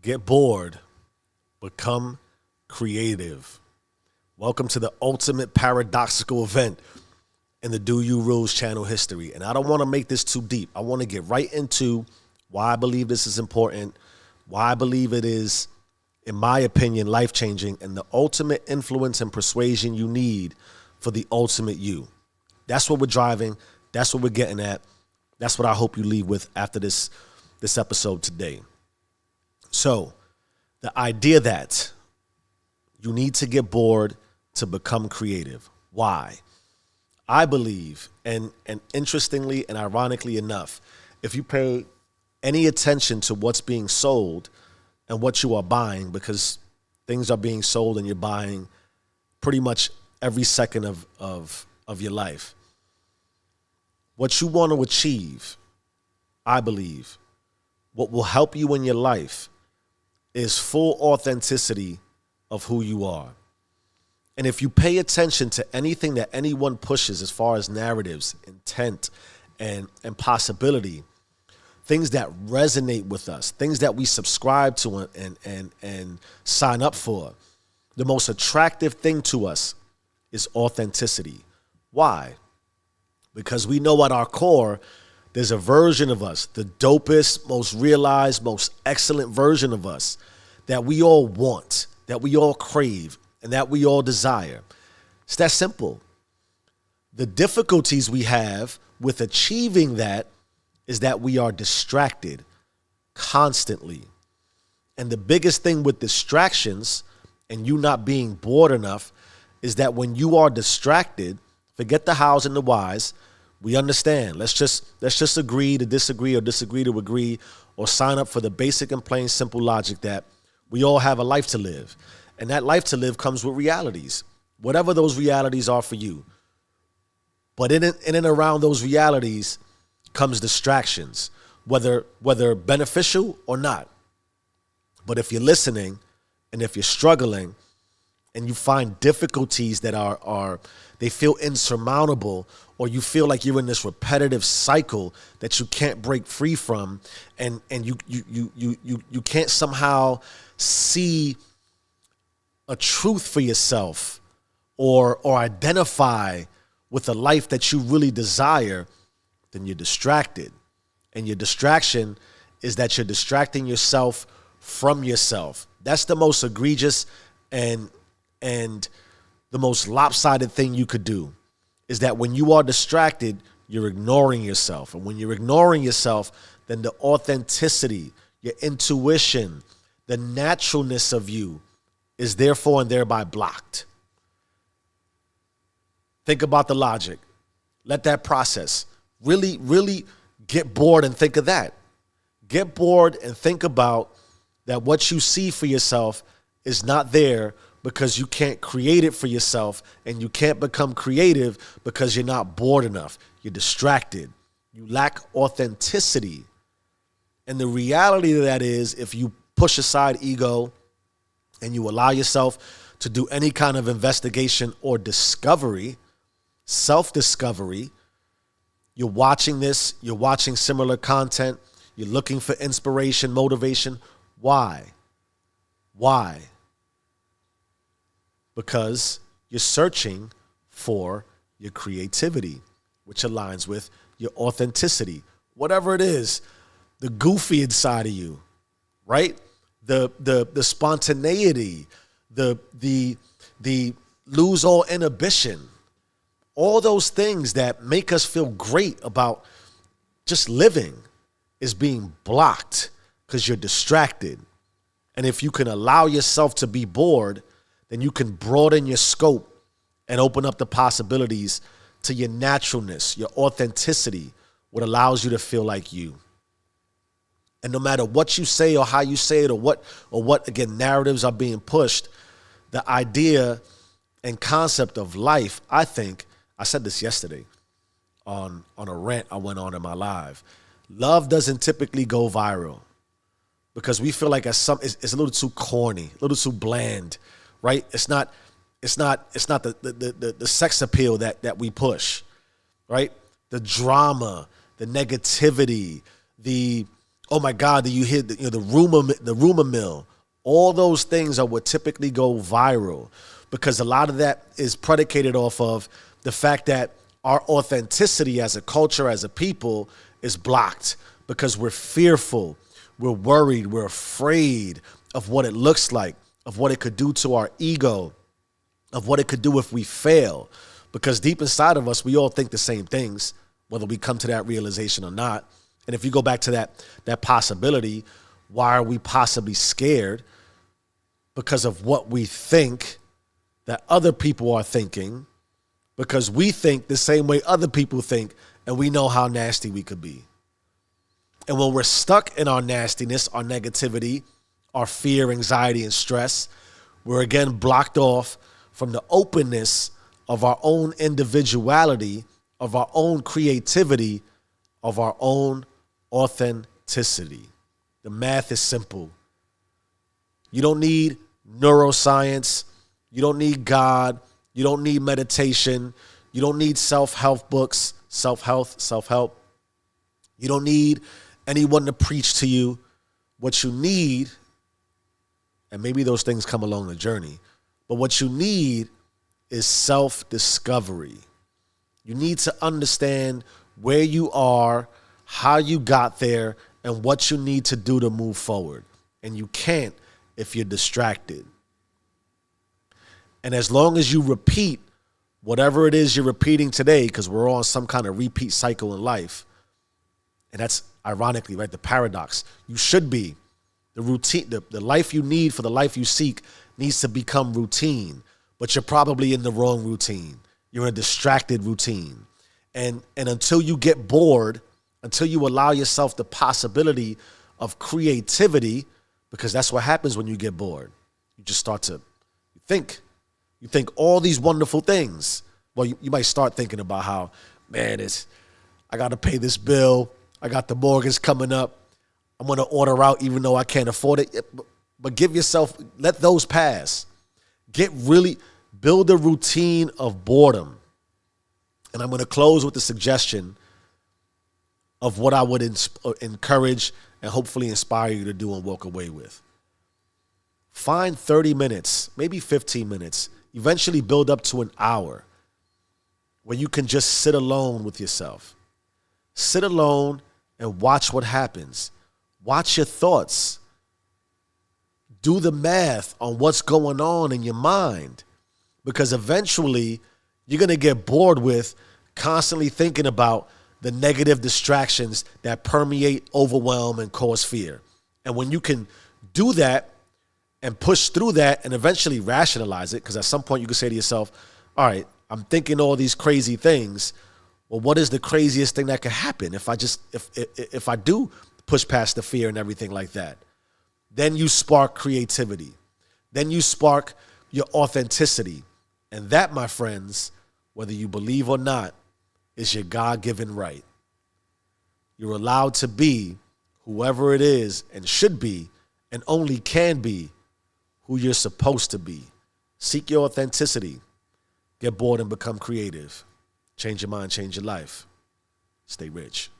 Get bored, become creative. Welcome to the ultimate paradoxical event in the Do You Rules channel history. And I don't want to make this too deep. I want to get right into why I believe this is important, why I believe it is, in my opinion, life-changing, and the ultimate influence and persuasion you need for the ultimate you. That's what we're driving. That's what we're getting at. That's what I hope you leave with after this episode today. So, the idea that you need to get bored to become creative. Why? I believe, and interestingly and ironically enough, if you pay any attention to what's being sold and what you are buying, because things are being sold and you're buying pretty much every second of your life. What you want to achieve, I believe, what will help you in your life is full authenticity of who you are. And if you pay attention to anything that anyone pushes as far as narratives, intent, and possibility, things that resonate with us, things that we subscribe to and sign up for, the most attractive thing to us is authenticity. Why? Because we know at our core, there's a version of us, the dopest, most realized, most excellent version of us that we all want, that we all crave, and that we all desire. It's that simple. The difficulties we have with achieving that is that we are distracted constantly. And the biggest thing with distractions and you not being bored enough is that when you are distracted, forget the hows and the whys. We understand. Let's just agree to disagree or disagree to agree or sign up for the basic and plain simple logic that we all have a life to live. And that life to live comes with realities, whatever those realities are for you. But in and around those realities comes distractions, whether beneficial or not. But if you're listening and if you're struggling and you find difficulties that are they feel insurmountable, or you feel like you're in this repetitive cycle that you can't break free from, and you can't somehow see a truth for yourself or identify with a life that you really desire, then you're distracted. And your distraction is that you're distracting yourself from yourself. That's the most egregious and the most lopsided thing you could do, is that when you are distracted, you're ignoring yourself. And when you're ignoring yourself, then the authenticity, your intuition, the naturalness of you is therefore and thereby blocked. Think about the logic. Let that process. Really get bored and think of that. Get bored and think about that what you see for yourself is not there because you can't create it for yourself, and you can't become creative because you're not bored enough. You're distracted. You lack authenticity. And the reality of that is, if you push aside ego and you allow yourself to do any kind of investigation or discovery, self-discovery, you're watching this, you're watching similar content, you're looking for inspiration, motivation. Why? Why? Because you're searching for your creativity, which aligns with your authenticity. Whatever it is, the goofy inside of you, right? The spontaneity, the lose all inhibition, all those things that make us feel great about just living is being blocked because you're distracted. And if you can allow yourself to be bored, then you can broaden your scope and open up the possibilities to your naturalness, your authenticity, what allows you to feel like you. And no matter what you say or how you say it, or what again, narratives are being pushed, the idea and concept of life, I think, I said this yesterday on a rant I went on in my live. Love doesn't typically go viral because we feel like it's a little too corny, a little too bland. Right? It's not the sex appeal that we push, right? The drama, the negativity, the Oh my God, do you hear the rumor mill? All those things are what typically go viral because a lot of that is predicated off of the fact that our authenticity as a culture, as a people, is blocked because we're fearful, we're worried, we're afraid of what it looks like, of what it could do to our ego, of what it could do if we fail. Because deep inside of us, we all think the same things, whether we come to that realization or not. And if you go back to that possibility, why are we possibly scared? Because of what we think that other people are thinking, because we think the same way other people think, and we know how nasty we could be. And when we're stuck in our nastiness, our negativity, our fear, anxiety, and stress, we're again blocked off from the openness of our own individuality, of our own creativity, of our own authenticity. The math is simple. You don't need neuroscience. You don't need God. You don't need meditation. You don't need self-help books, self-help. You don't need anyone to preach to you. What you need, and maybe those things come along the journey, but what you need is self-discovery. You need to understand where you are, how you got there, and what you need to do to move forward. And you can't if you're distracted. And as long as you repeat whatever it is you're repeating today, because we're all on some kind of repeat cycle in life, and that's ironically, right, the paradox. You should be. The routine, the life you need for the life you seek needs to become routine, but you're probably in the wrong routine. You're in a distracted routine. And until you get bored, until you allow yourself the possibility of creativity, because that's what happens when you get bored. You just start to think. You think all these wonderful things. Well, you might start thinking about how, man, I got to pay this bill. I got the mortgage coming up. I'm going to order out even though I can't afford it. But give yourself, let those pass. Build a routine of boredom. And I'm going to close with the suggestion of what I would encourage and hopefully inspire you to do and walk away with. Find 30 minutes, maybe 15 minutes, eventually build up to an hour where you can just sit alone with yourself. Sit alone and watch what happens. Watch your thoughts. Do the math on what's going on in your mind, because eventually you're going to get bored with constantly thinking about the negative distractions that permeate, overwhelm, and cause fear. And when you can do that and push through that and eventually rationalize it, because at some point you can say to yourself, all right, I'm thinking all these crazy things. Well, what is the craziest thing that could happen if I do push past the fear and everything like that? Then you spark creativity. Then you spark your authenticity. And that, my friends, whether you believe or not, is your God-given right. You're allowed to be whoever it is and should be and only can be who you're supposed to be. Seek your authenticity. Get bored and become creative. Change your mind, change your life. Stay rich.